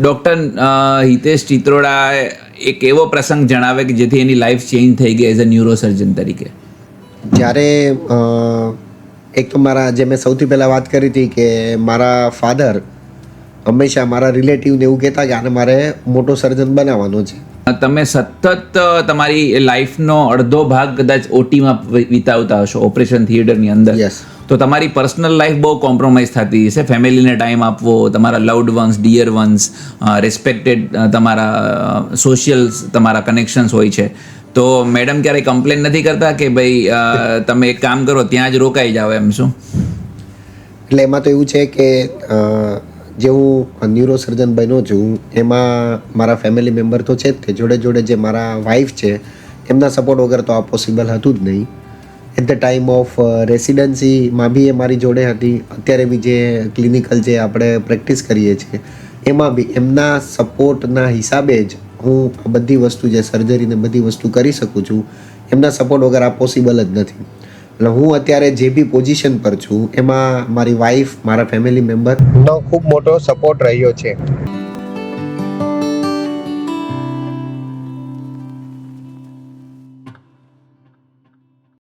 Doctor Hitesh Chitroda એક એવો પ્રસંગ જણાવે કે જેથી એની લાઈફ ચેન્જ થઈ ગઈ એઝ અ ન્યુરોસર્જન તરીકે. જ્યારે એક તો મારા જે મેં સૌથી પહેલાં વાત કરી હતી કે મારા ફાધર હંમેશા મારા રિલેટિવને એવું કહેતા કે આને મારે મોટો સર્જન બનાવવાનો છે. તમે સતત તમારી લાઈફનો અડધો ભાગ કદાચ ઓટીમાં વિતાવતા હશો, ઓપરેશન થિયેટરની અંદર. યસ. તો તમારી પર્સનલ લાઈફ બહુ કોમ્પ્રોમાઇઝ થતી હશે. ફેમિલીને ટાઈમ આપવો, તમારા loved ones, dear ones, respected તમારા સોશિયલ તમારા કનેક્શન્સ હોય છે. તો મેડમ ક્યારેય કમ્પ્લેન નથી કરતા કે ભાઈ તમે એક કામ કરો ત્યાં જ રોકાઈ જાઓ એમ શું? એટલે એમાં તો એવું છે કે જે હું ન્યુરોસર્જન બન્યો છું એમાં મારા ફેમિલી મેમ્બર તો છે જ તે જોડે જોડે જે મારા વાઈફ છે એમના સપોર્ટ વગર તો આ પોસિબલ હતું જ નહીં. એટ ધ ટાઈમ ઓફ રેસિડન્સીમાં બી એ મારી જોડે હતી. અત્યારે બી જે ક્લિનિકલ જે આપણે પ્રેક્ટિસ કરીએ છીએ એમાં બી એમના સપોર્ટના હિસાબે જ હું આ બધી વસ્તુ જે સર્જરીને બધી વસ્તુ કરી શકું છું. એમના સપોર્ટ વગર આ પોસિબલ જ નથી. એટલે હું અત્યારે જે બી પોઝિશન પર છું એમાં મારી વાઈફ, મારા ફેમિલી મેમ્બરનો ખૂબ મોટો સપોર્ટ રહ્યો છે.